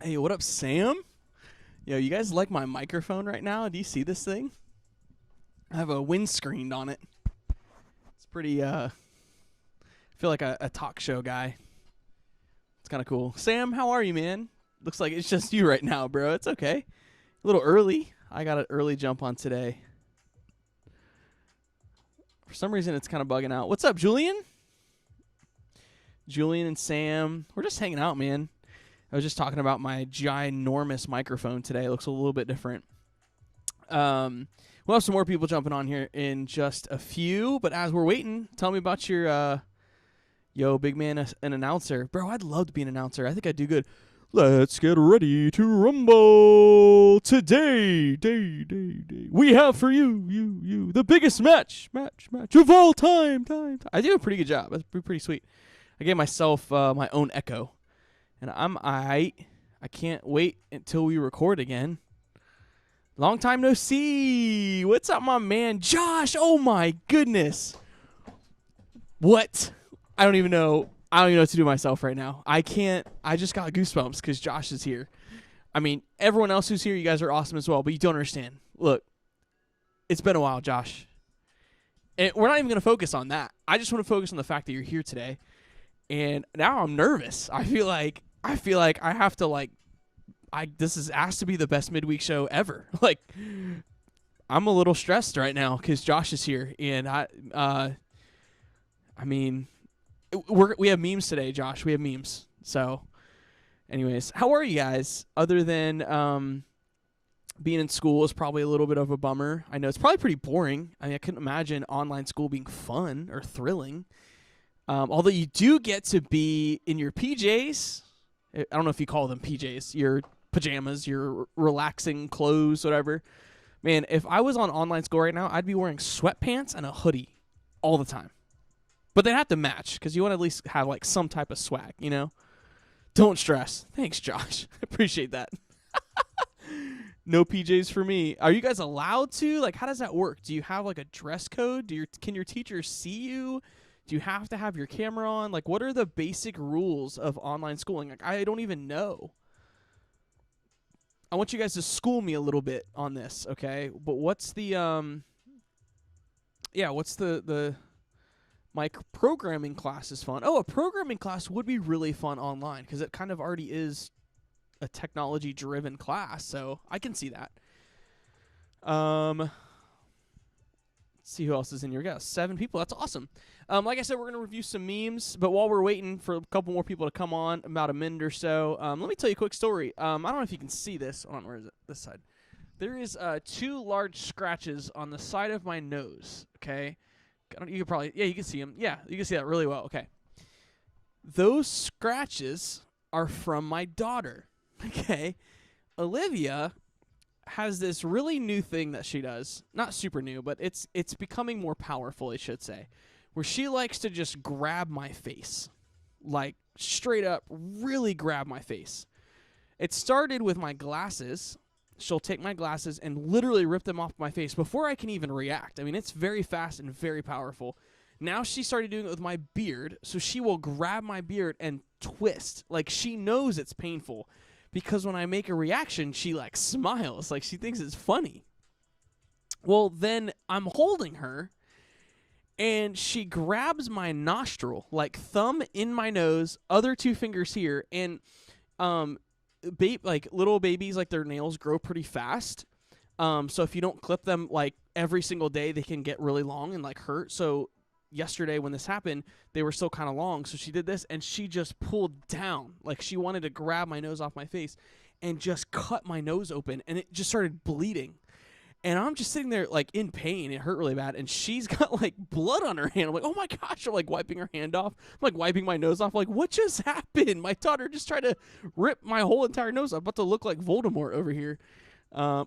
Hey, what up, Sam? Yo, you guys like my microphone right now? Do you see this thing? I have a windscreen on it. It's pretty, I feel like a talk show guy. It's kind of cool. Sam, how are you, man? Looks like it's just you right now, bro. It's okay. A little early. I got an early jump on today. For some reason, it's kind of bugging out. What's up, Julian? Julian and Sam. We're just hanging out, man. I was just talking about my ginormous microphone today. It looks a little bit different. We'll have some more people jumping on here in just a few. But as we're waiting, tell me about your, yo, big man, an announcer. Bro, I'd love to be an announcer. I think I'd do good. Let's get ready to rumble today. We have for you, the biggest match of all time. I do a pretty good job. That's pretty sweet. I gave myself my own echo. And I can't wait until we record again. Long time no see. What's up, my man? Josh, oh my goodness. What? I don't even know what to do myself right now. I just got goosebumps because Josh is here. I mean, everyone else who's here, you guys are awesome as well, but you don't understand. Look, it's been a while, Josh. And we're not even going to focus on that. I just want to focus on the fact that you're here today. And now I'm nervous. I feel like I have to this has to be the best midweek show ever. Like, I'm a little stressed right now because Josh is here, and I mean, we have memes today, Josh. We have memes. So, anyways, how are you guys? Other than being in school is probably a little bit of a bummer. I know it's probably pretty boring. I mean, I couldn't imagine online school being fun or thrilling. Although you do get to be in your PJs. I don't know if you call them PJs, your pajamas, your relaxing clothes, whatever. Man, if I was on online school right now, I'd be wearing sweatpants and a hoodie all the time. But they'd have to match because you want to at least have like some type of swag, you know? Don't stress. Thanks, Josh. Appreciate that. No PJs for me. Are you guys allowed to? Like, how does that work? Do you have like a dress code? Can your teachers see you? Do you have to have your camera on? Like, what are the basic rules of online schooling? Like, I don't even know. I want you guys to school me a little bit on this, okay? But what's the my programming class is fun. Oh, a programming class would be really fun online because it kind of already is a technology-driven class, so I can see that. Let's see who else is in here. We got 7 people. That's awesome. Like I said, we're going to review some memes, but while we're waiting for a couple more people to come on, about a minute or so, let me tell you a quick story. I don't know if you can see this. Hold on, where is it? This side. There is 2 large scratches on the side of my nose, okay? You can probably, you can see them. Yeah, you can see that really well. Okay. Those scratches are from my daughter, okay? Olivia has this really new thing that she does. Not super new, but it's becoming more powerful, I should say, where she likes to just grab my face. Like, straight up, really grab my face. It started with my glasses. She'll take my glasses and literally rip them off my face before I can even react. I mean, it's very fast and very powerful. Now she started doing it with my beard, so she will grab my beard and twist. Like, she knows it's painful. Because when I make a reaction, she, like, smiles. Like, she thinks it's funny. Well, then I'm holding her, and she grabs my nostril, like, thumb in my nose, other 2 fingers here, and like, little babies, like, their nails grow pretty fast. So if you don't clip them, like, every single day, they can get really long and, like, hurt. So yesterday when this happened, they were still kind of long, so she did this, and she just pulled down. Like, she wanted to grab my nose off my face and just cut my nose open, and it just started bleeding. And I'm just sitting there, like, in pain. It hurt really bad, and she's got, like, blood on her hand. I'm like, oh, my gosh. I'm, like, wiping her hand off. I'm, like, wiping my nose off. I'm like, what just happened? My daughter just tried to rip my whole entire nose off. I'm about to look like Voldemort over here. I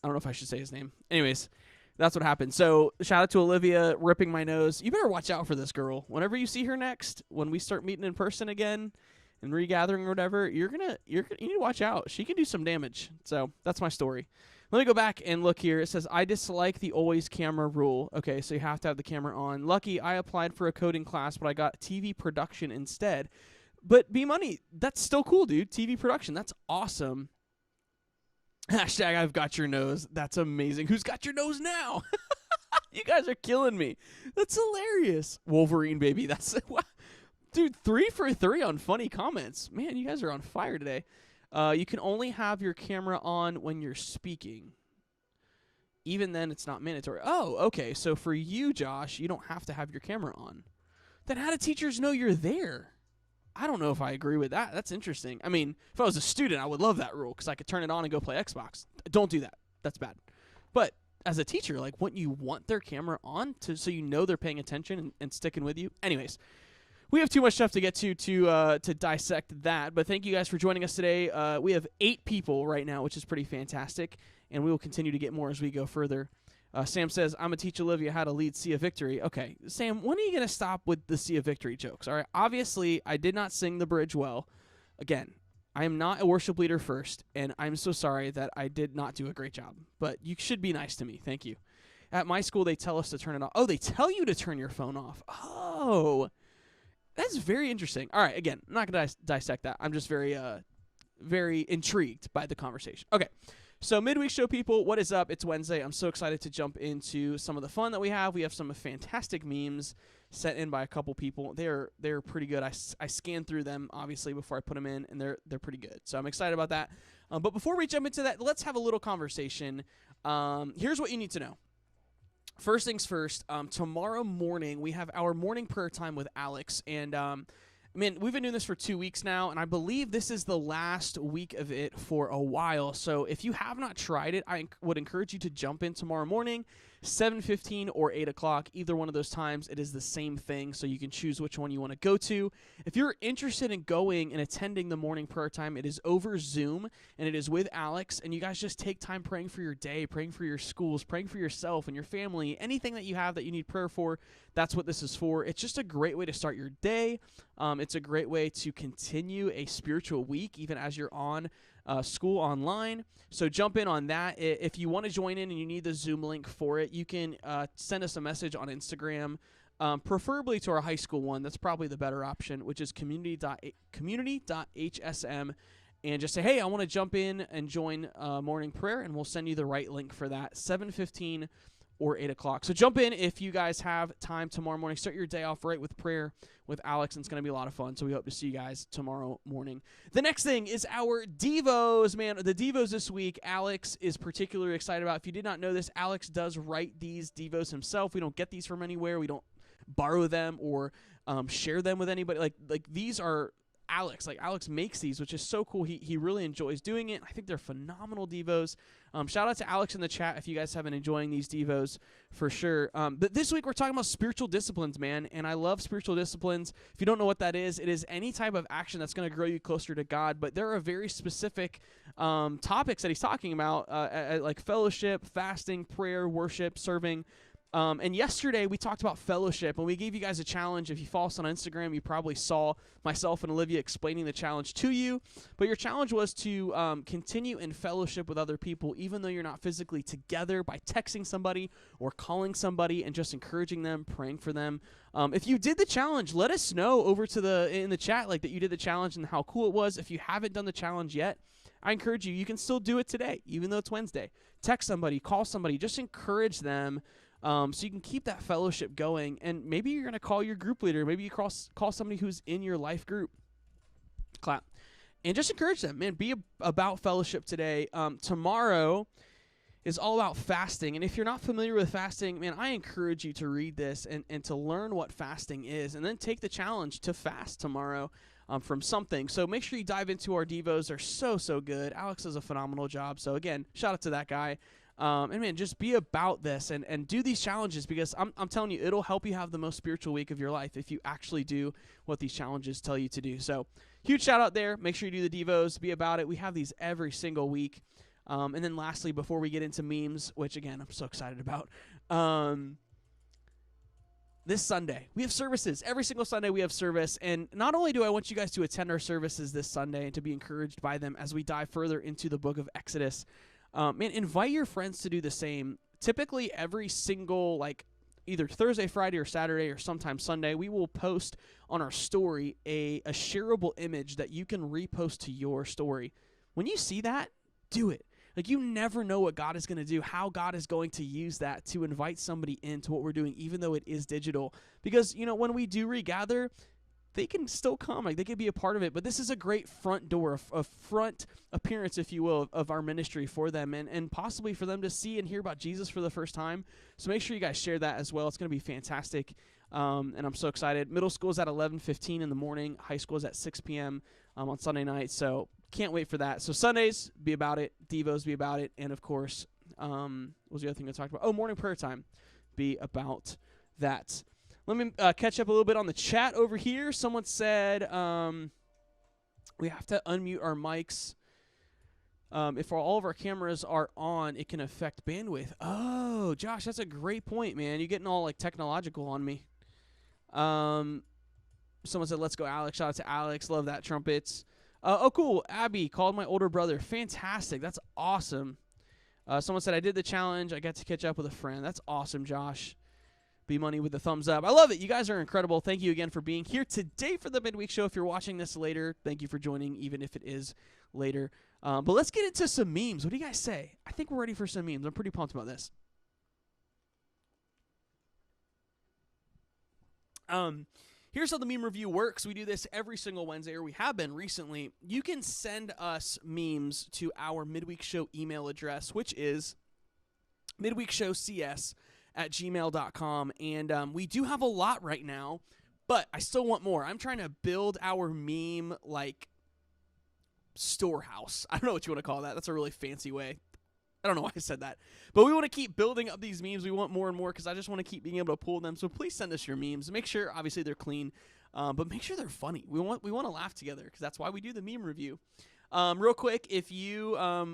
don't know if I should say his name. Anyways, that's what happened. So shout out to Olivia ripping my nose. You better watch out for this girl. Whenever you see her next, when we start meeting in person again and regathering or whatever, you need to watch out. She can do some damage. So that's my story. Let me go back and look here. It says, I dislike the always camera rule. Okay, so you have to have the camera on. Lucky, I applied for a coding class, but I got TV production instead. But B-Money, that's still cool, dude. TV production, that's awesome. Hashtag I've got your nose. That's amazing. Who's got your nose now? You guys are killing me. That's hilarious. Wolverine, baby. That's dude, 3 for 3 on funny comments. Man, you guys are on fire today. You can only have your camera on when you're speaking. Even then, it's not mandatory. Oh, okay. So for you, Josh, you don't have to have your camera on. Then how do teachers know you're there? I don't know if I agree with that. That's interesting. I mean, if I was a student, I would love that rule because I could turn it on and go play Xbox. Don't do that. That's bad. But as a teacher, like, wouldn't you want their camera on so you know they're paying attention and sticking with you? Anyways, we have too much stuff to get to dissect that. But thank you guys for joining us today. We have 8 people right now, which is pretty fantastic, and we will continue to get more as we go further. Sam says, I'm going to teach Olivia how to lead Sea of Victory. Okay, Sam, when are you going to stop with the Sea of Victory jokes? All right, obviously, I did not sing the bridge well. Again, I am not a worship leader first, and I'm so sorry that I did not do a great job. But you should be nice to me. Thank you. At my school, they tell us to turn it off. Oh, they tell you to turn your phone off. Oh, that's very interesting. All right, again, I'm not going to dissect that. I'm just very intrigued by the conversation. Okay. So MidWeek Show people, what is up? It's Wednesday. I'm so excited to jump into some of the fun that we have. We have some fantastic memes sent in by a couple people. They're pretty good. I scanned through them, obviously, before I put them in, and they're pretty good. So I'm excited about that. But before we jump into that, let's have a little conversation. Here's what you need to know. First things first, tomorrow morning, we have our morning prayer time with Alex, and man, we've been doing this for 2 weeks now, and I believe this is the last week of it for a while. So if you have not tried it, I would encourage you to jump in tomorrow morning, 7:15 or 8 o'clock. Either one of those times, it is the same thing, so you can choose which one you want to go to. If you're interested in going and attending the morning prayer time, it is over Zoom, and it is with Alex, and you guys just take time praying for your day, praying for your schools, praying for yourself and your family, anything that you have that you need prayer for. That's what this is for. It's just a great way to start your day. It's a great way to continue a spiritual week, even as you're on school online. So jump in on that. If you want to join in and you need the Zoom link for it, you can send us a message on Instagram, preferably to our high school one. That's probably the better option, which is community.hsm. And just say, hey, I want to jump in and join morning prayer, and we'll send you the right link for that, 7:15 or 8 o'clock. So jump in if you guys have time tomorrow morning. Start your day off right with prayer with Alex, and it's going to be a lot of fun. So we hope to see you guys tomorrow morning. The next thing is our Devos, man. The Devos this week, Alex is particularly excited about. If you did not know this, Alex does write these Devos himself. We don't get these from anywhere. We don't borrow them or share them with anybody. Like these are Alex. Like, Alex makes these, which is so cool. He really enjoys doing it. I think they're phenomenal Devos. Shout out to Alex in the chat if you guys have been enjoying these Devos for sure. But this week we're talking about spiritual disciplines, man, and I love spiritual disciplines. If you don't know what that is, it is any type of action that's going to grow you closer to God, but there are very specific topics that he's talking about, like fellowship, fasting, prayer, worship, serving. And yesterday we talked about fellowship, and we gave you guys a challenge. If you follow us on Instagram, you probably saw myself and Olivia explaining the challenge to you. But your challenge was to continue in fellowship with other people, even though you're not physically together, by texting somebody or calling somebody and just encouraging them, praying for them. If you did the challenge, let us know over in the chat, like, that you did the challenge and how cool it was. If you haven't done the challenge yet, I encourage you. You can still do it today, even though it's Wednesday. Text somebody, call somebody, just encourage them. So you can keep that fellowship going, and maybe you're going to call your group leader. Maybe you call somebody who's in your life group. Clap. And just encourage them, man. Be about fellowship today. Tomorrow is all about fasting, and if you're not familiar with fasting, man, I encourage you to read this and to learn what fasting is, and then take the challenge to fast tomorrow from something. So make sure you dive into our Devos. They're so good. Alex does a phenomenal job. So again, shout out to that guy. And man, just be about this and do these challenges, because I'm telling you, it'll help you have the most spiritual week of your life if you actually do what these challenges tell you to do. So huge shout out there. Make sure you do the Devos. Be about it. We have these every single week. And then lastly, before we get into memes, which again, I'm so excited about, this Sunday, we have services. Every single Sunday we have service. And not only do I want you guys to attend our services this Sunday and to be encouraged by them as we dive further into the book of Exodus, man, invite your friends to do the same. Typically, every single either Thursday, Friday, or Saturday, or sometime Sunday, we will post on our story a shareable image that you can repost to your story. When you see that, do it. Like, you never know what God is going to do, how God is going to use that to invite somebody into what we're doing, even though it is digital. Because, when we do regather, they can still come. Like, they can be a part of it. But this is a great front door, a front appearance, if you will, of our ministry for them, and possibly for them to see and hear about Jesus for the first time. So make sure you guys share that as well. It's going to be fantastic, and I'm so excited. Middle school is at 11:15 in the morning. High school is at 6 p.m. On Sunday night. So can't wait for that. So Sundays, be about it. Devos, be about it. And, of course, what was the other thing I talked about? Oh, morning prayer time. Be about that. Let me catch up a little bit on the chat over here. Someone said we have to unmute our mics. If all of our cameras are on, it can affect bandwidth. Oh, Josh, that's a great point, man. You're getting all, like, technological on me. Someone said, let's go, Alex. Shout out to Alex. Love that, trumpets. Oh, cool. Abby called my older brother. Fantastic. That's awesome. Someone said, I did the challenge. I got to catch up with a friend. That's awesome, Josh. Be Money with the thumbs up. I love it. You guys are incredible. Thank you again for being here today for the Midweek Show. If you're watching this later, thank you for joining, even if it is later. But let's get into some memes. What do you guys say? I think we're ready for some memes. I'm pretty pumped about this. Here's how the meme review works. We do this every single Wednesday, or we have been recently. You can send us memes to our Midweek Show email address, which is midweekshowcs@gmail.com. And we do have a lot right now, but I still want more. I'm trying to build our meme, like, storehouse. I don't know what you want to call that. That's a really fancy way. I don't know why I said that. But we want to keep building up these memes. We want more and more because I just want to keep being able to pull them. So please send us your memes. Make sure, obviously, they're clean, but make sure they're funny. We want to laugh together because that's why we do the meme review. Real quick, if you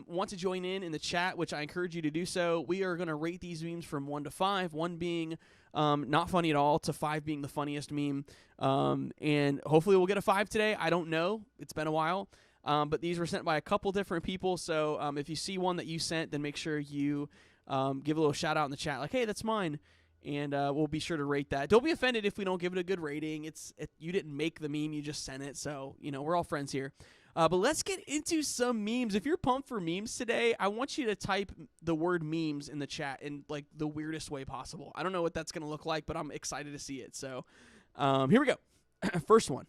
want to join in the chat, which I encourage you to do so, we are going to rate these memes from 1 to 5, 1 being not funny at all to 5 being the funniest meme. And hopefully we'll get a 5 today. I don't know. It's been a while. But these were sent by a couple different people, so if you see one that you sent, then make sure you give a little shout-out in the chat, like, hey, that's mine, and we'll be sure to rate that. Don't be offended if we don't give it a good rating. You didn't make the meme, you just sent it, so, we're all friends here. But let's get into some memes. If you're pumped for memes today, I want you to type the word memes in the chat in, like, the weirdest way possible. I don't know what that's going to look like, but I'm excited to see it. So here we go. First one.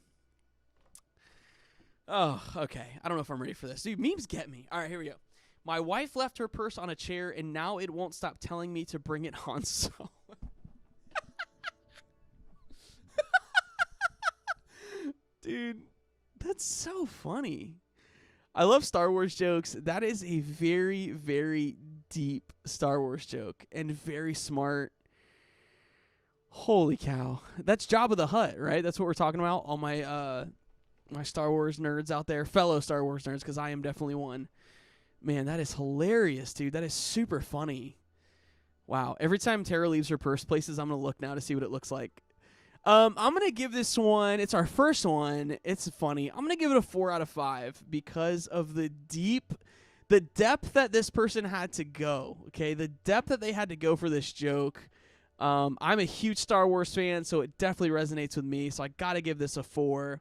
Oh, okay. I don't know if I'm ready for this. Dude, memes get me. All right, here we go. My wife left her purse on a chair, and now it won't stop telling me to bring it on solo. Dude, that's so funny. I love Star Wars jokes. That is a very, very deep Star Wars joke and very smart. Holy cow. That's Jabba the Hutt, right? That's what we're talking about. All my my Star Wars nerds out there, fellow Star Wars nerds, because I am definitely one. Man, that is hilarious, dude. That is super funny. Wow. Every time Tara leaves her purse places, I'm going to look now to see what it looks like. I'm going to give this one, it's our first one. It's funny. I'm going to give it a 4 out of 5 because of the depth that this person had to go, okay? The depth that they had to go for this joke. I'm a huge Star Wars fan, so it definitely resonates with me, so I got to give this a 4.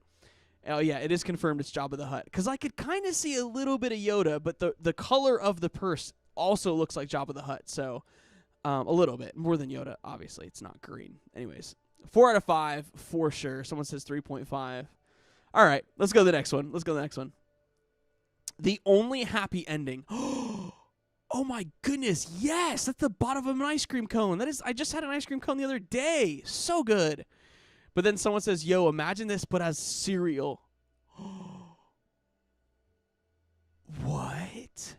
Oh, yeah, it is confirmed it's Jabba the Hutt. Because I could kind of see a little bit of Yoda, but the color of the purse also looks like Jabba the Hutt. So, a little bit. More than Yoda, obviously. It's not green. Anyways, 4 out of 5 for sure. Someone says 3.5. All right, let's go to the next one. The only happy ending. Oh, my goodness. Yes, that's the bottom of an ice cream cone. I just had an ice cream cone the other day. So good. But then someone says, yo, imagine this, but as cereal. What?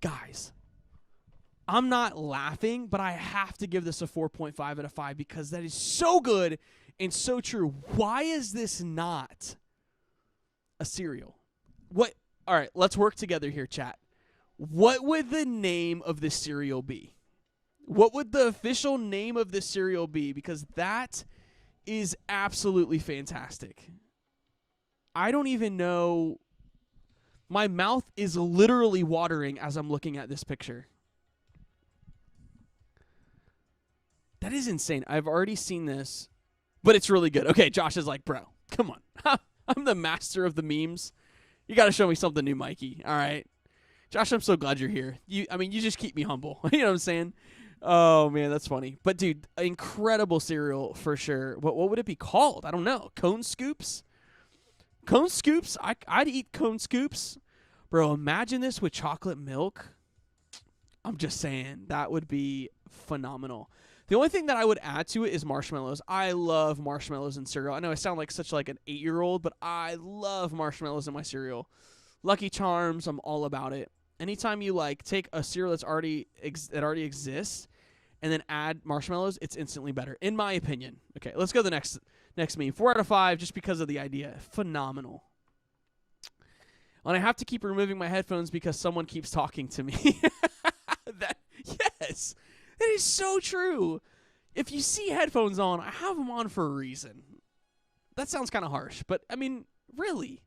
Guys, I'm not laughing, but I have to give this a 4.5 out of 5 because that is so good and so true. Why is this not a cereal? What? All right, let's work together here, chat. What would the name of this cereal be? What would the official name of this cereal be? Because that is absolutely fantastic. I don't even know. My mouth is literally watering as I'm looking at this picture. That is insane. I've already seen this, but it's really good. Okay, Josh is like, bro, come on. I'm the master of the memes. You got to show me something new, Mikey. All right. Josh, I'm so glad you're here. You just keep me humble. You know what I'm saying? Oh, man, that's funny. But, dude, incredible cereal for sure. What would it be called? I don't know. Cone Scoops? Cone Scoops? I'd eat Cone Scoops. Bro, imagine this with chocolate milk. I'm just saying, that would be phenomenal. The only thing that I would add to it is marshmallows. I love marshmallows in cereal. I know I sound like such like an 8-year-old, but I love marshmallows in my cereal. Lucky Charms, I'm all about it. Anytime you like take a cereal that already exists and then add marshmallows, it's instantly better, in my opinion. Okay, let's go to the next meme. 4 out of 5 just because of the idea. Phenomenal. And I have to keep removing my headphones because someone keeps talking to me. Yes. That is so true. If you see headphones on, I have them on for a reason. That sounds kind of harsh, but I mean, really.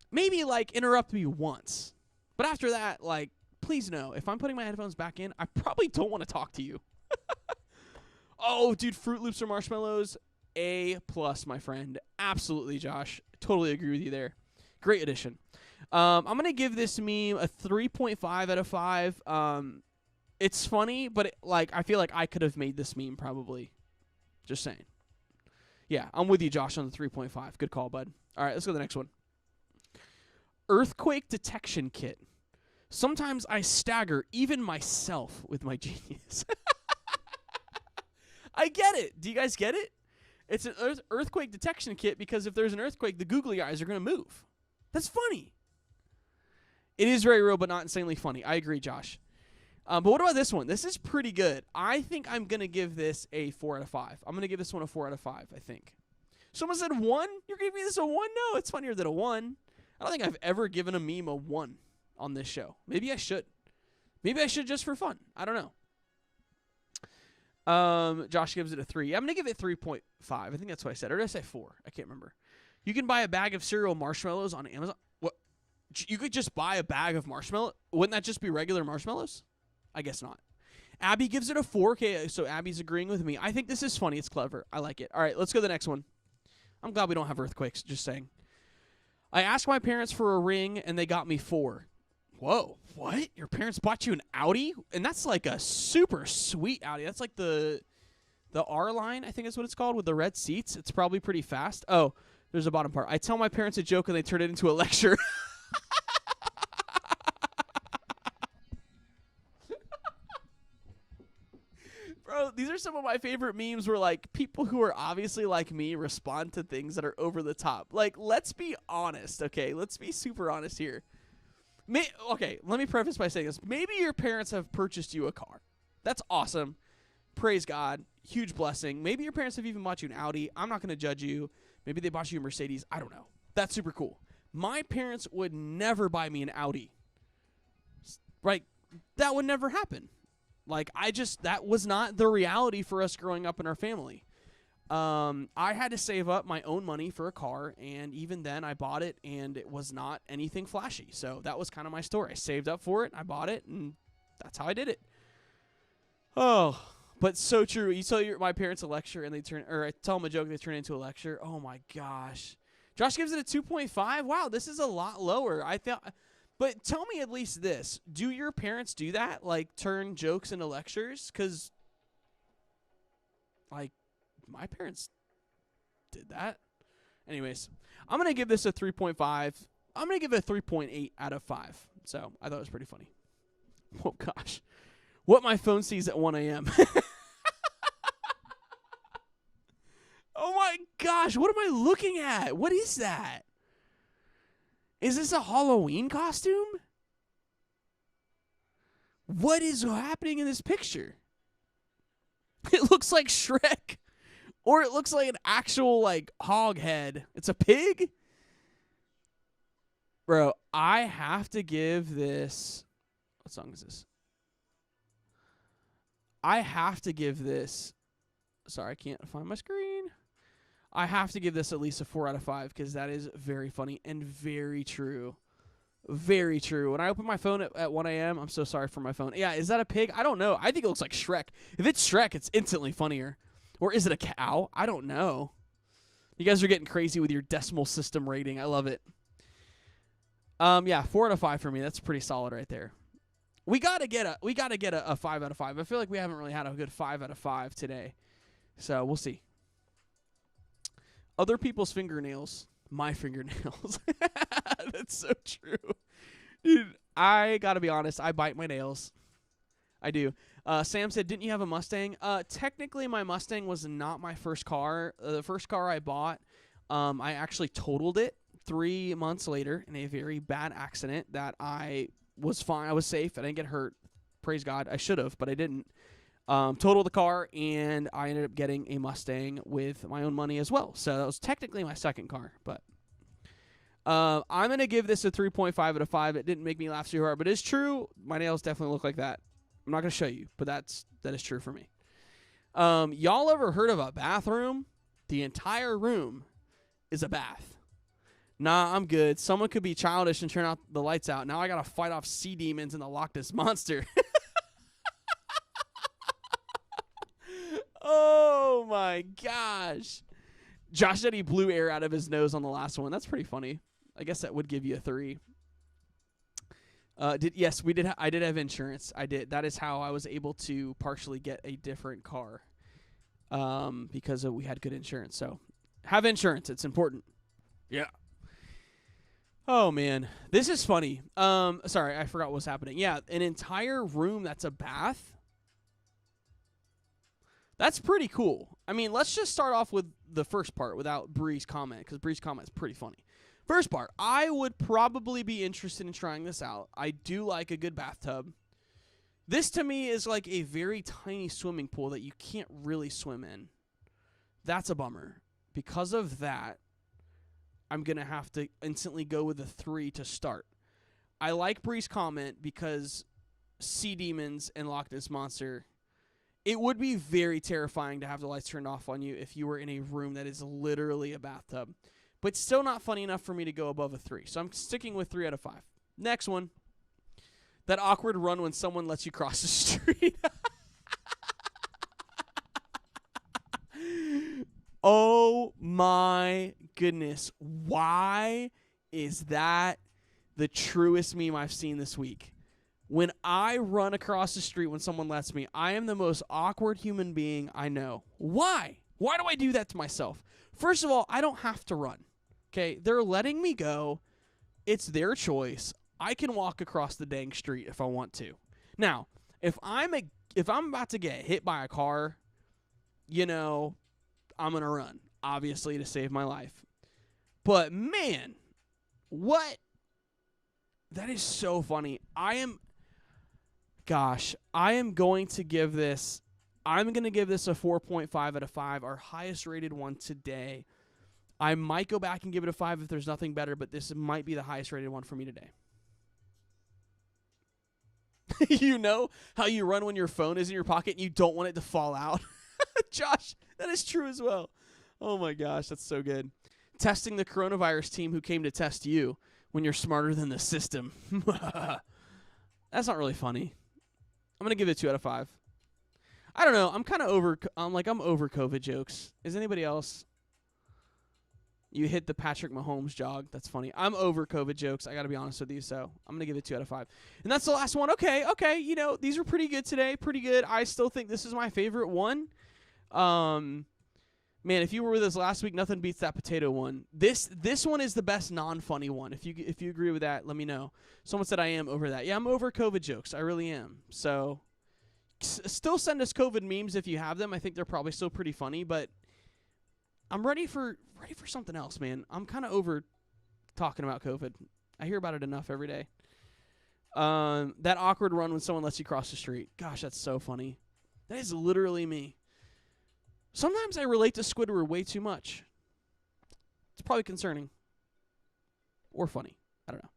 Maybe like interrupt me once. But after that, like, please know, if I'm putting my headphones back in, I probably don't want to talk to you. Oh, dude, Fruit Loops or marshmallows? A+, my friend. Absolutely, Josh. Totally agree with you there. Great addition. I'm going to give this meme a 3.5 out of 5. It's funny, but I feel like I could have made this meme probably. Just saying. Yeah, I'm with you, Josh, on the 3.5. Good call, bud. All right, let's go to the next one. Earthquake detection kit. Sometimes I stagger even myself with my genius. I get it. Do you guys get it? It's an earthquake detection kit because if there's an earthquake, the googly eyes are going to move. That's funny. It is very real, but not insanely funny. I agree, Josh. But what about this one? This is pretty good. I think I'm going to give this a 4 out of 5. I'm going to give this one a 4 out of 5, I think. Someone said 1? You're giving me this a 1? No, it's funnier than a 1. I don't think I've ever given a meme a 1 on this show. Maybe I should. Maybe I should just for fun. I don't know. Josh gives it a 3. I'm going to give it 3.5. I think that's what I said. Or did I say 4? I can't remember. You can buy a bag of cereal marshmallows on Amazon. What? You could just buy a bag of marshmallows? Wouldn't that just be regular marshmallows? I guess not. Abby gives it a 4. Okay, so Abby's agreeing with me. I think this is funny. It's clever. I like it. All right, let's go to the next one. I'm glad we don't have earthquakes, just saying. I asked my parents for a ring, and they got me 4. Whoa, what? Your parents bought you an Audi? And that's like a super sweet Audi. That's like the R line, I think is what it's called, with the red seats. It's probably pretty fast. Oh, there's a bottom part. I tell my parents a joke, and they turn it into a lecture. Bro, these are some of my favorite memes where, like, people who are obviously like me respond to things that are over the top. Like, let's be honest, okay? Let's be super honest here. Okay, let me preface by saying this. Maybe your parents have purchased you a car. That's awesome. Praise God. Huge blessing. Maybe your parents have even bought you an Audi. I'm not going to judge you. Maybe they bought you a Mercedes. I don't know. That's super cool. My parents would never buy me an Audi. Right? That would never happen. Like, that was not the reality for us growing up in our family. I had to save up my own money for a car, and even then I bought it, and it was not anything flashy. So that was kind of my story. I saved up for it, I bought it, and that's how I did it. Oh, but so true. You tell my parents a lecture, and I tell them a joke, they turn it into a lecture. Oh, my gosh. Josh gives it a 2.5. Wow, this is a lot lower. But tell me at least this. Do your parents do that? Like, turn jokes into lectures? Because, like, my parents did that. Anyways, I'm going to give this a 3.5. I'm going to give it a 3.8 out of 5. So, I thought it was pretty funny. Oh, gosh. What my phone sees at 1 a.m. Oh, my gosh. What am I looking at? What is that? Is this a Halloween costume? What is happening in this picture? It looks like Shrek. Or it looks like an actual, like, hog head. It's a pig? Bro, I have to give this... What song is this? I have to give this... Sorry, I can't find my screen. I have to give this at least a 4 out of 5 because that is very funny and very true. Very true. When I open my phone at 1 a.m., I'm so sorry for my phone. Yeah, is that a pig? I don't know. I think it looks like Shrek. If it's Shrek, it's instantly funnier. Or is it a cow? I don't know. You guys are getting crazy with your decimal system rating. I love it. Yeah, 4 out of 5 for me. That's pretty solid right there. We gotta get a 5 out of 5. I feel like we haven't really had a good 5 out of 5 today. So we'll see. Other people's fingernails. My fingernails. That's so true. Dude, I gotta be honest. I bite my nails. I do. Sam said, didn't you have a Mustang? Technically, my Mustang was not my first car. The first car I bought, I actually totaled it 3 months later in a very bad accident that I was fine. I was safe. I didn't get hurt. Praise God. I should have, but I didn't. Totaled the car, and I ended up getting a Mustang with my own money as well. So that was technically my second car. But I'm going to give this a 3.5 out of 5. It didn't make me laugh too hard, but it's true. My nails definitely look like that. I'm not going to show you, but that is true for me. Y'all ever heard of a bathroom? The entire room is a bath. Nah, I'm good. Someone could be childish and turn out the lights out. Now I got to fight off sea demons and the Loch Ness Monster. Oh, my gosh. Josh said he blew air out of his nose on the last one. That's pretty funny. I guess that would give you a 3. Yes, we did. I did have insurance. I did. That is how I was able to partially get a different car, because we had good insurance. So have insurance. It's important. Yeah. Oh, man. This is funny. Sorry, I forgot what was happening. Yeah, an entire room that's a bath. That's pretty cool. I mean, let's just start off with the first part without Bree's comment, because Bree's comment is pretty funny. First part, I would probably be interested in trying this out. I do like a good bathtub. This, to me, is like a very tiny swimming pool that you can't really swim in. That's a bummer. Because of that, I'm going to have to instantly go with a 3 to start. I like Bree's comment because sea demons and Loch Ness Monster, it would be very terrifying to have the lights turned off on you if you were in a room that is literally a bathtub. But still not funny enough for me to go above a 3. So I'm sticking with 3 out of 5. Next one. That awkward run when someone lets you cross the street. Oh my goodness. Why is that the truest meme I've seen this week? When I run across the street when someone lets me, I am the most awkward human being I know. Why? Why do I do that to myself? First of all, I don't have to run. Okay, they're letting me go. It's their choice. I can walk across the dang street if I want to. Now, if I'm about to get hit by a car, I'm going to run, obviously, to save my life. But, man, what? That is so funny. I am going to give this a 4.5 out of 5, our highest rated one today. I might go back and give it a 5 if there's nothing better, but this might be the highest rated one for me today. You know how you run when your phone is in your pocket and you don't want it to fall out? Josh, that is true as well. Oh my gosh, that's so good. Testing the coronavirus team who came to test you when you're smarter than the system. That's not really funny. I'm going to give it a 2 out of 5. I don't know. I'm over COVID jokes. Is anybody else? You hit the Patrick Mahomes jog. That's funny. I'm over COVID jokes. I got to be honest with you. So I'm going to give it 2 out of 5. And that's the last one. Okay. These were pretty good today. Pretty good. I still think this is my favorite one. Man, if you were with us last week, nothing beats that potato one. This one is the best non-funny one. If you agree with that, let me know. Someone said I am over that. Yeah, I'm over COVID jokes. I really am. So still send us COVID memes if you have them. I think they're probably still pretty funny, but I'm ready for something else, man. I'm kind of over talking about COVID. I hear about it enough every day. That awkward run when someone lets you cross the street. Gosh, that's so funny. That is literally me. Sometimes I relate to Squidward way too much. It's probably concerning. Or funny. I don't know.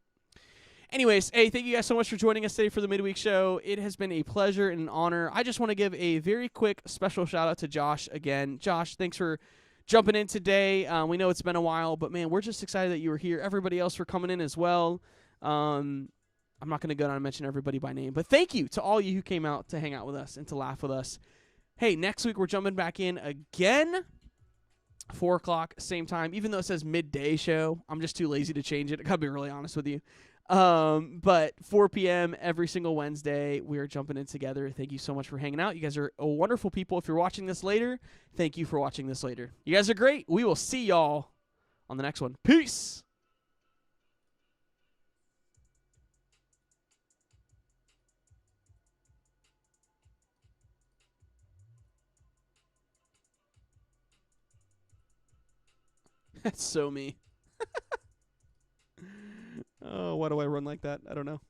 Anyways, hey, thank you guys so much for joining us today for the MidWeek Show. It has been a pleasure and an honor. I just want to give a very quick special shout out to Josh again. Josh, thanks for jumping in today. We know it's been a while, but man, we're just excited that you were here. Everybody else for coming in as well. I'm not going to go down and mention everybody by name, but thank you to all you who came out to hang out with us and to laugh with us. Hey, next week we're jumping back in again. 4 o'clock, same time, even though it says midday show. I'm just too lazy to change it. I gotta be really honest with you. But 4 p.m. every single Wednesday, we are jumping in together. Thank you so much for hanging out. You guys are wonderful people. If you're watching this later, thank you for watching this later. You guys are great. We will see y'all on the next one. Peace. That's so me. Oh, why do I run like that? I don't know.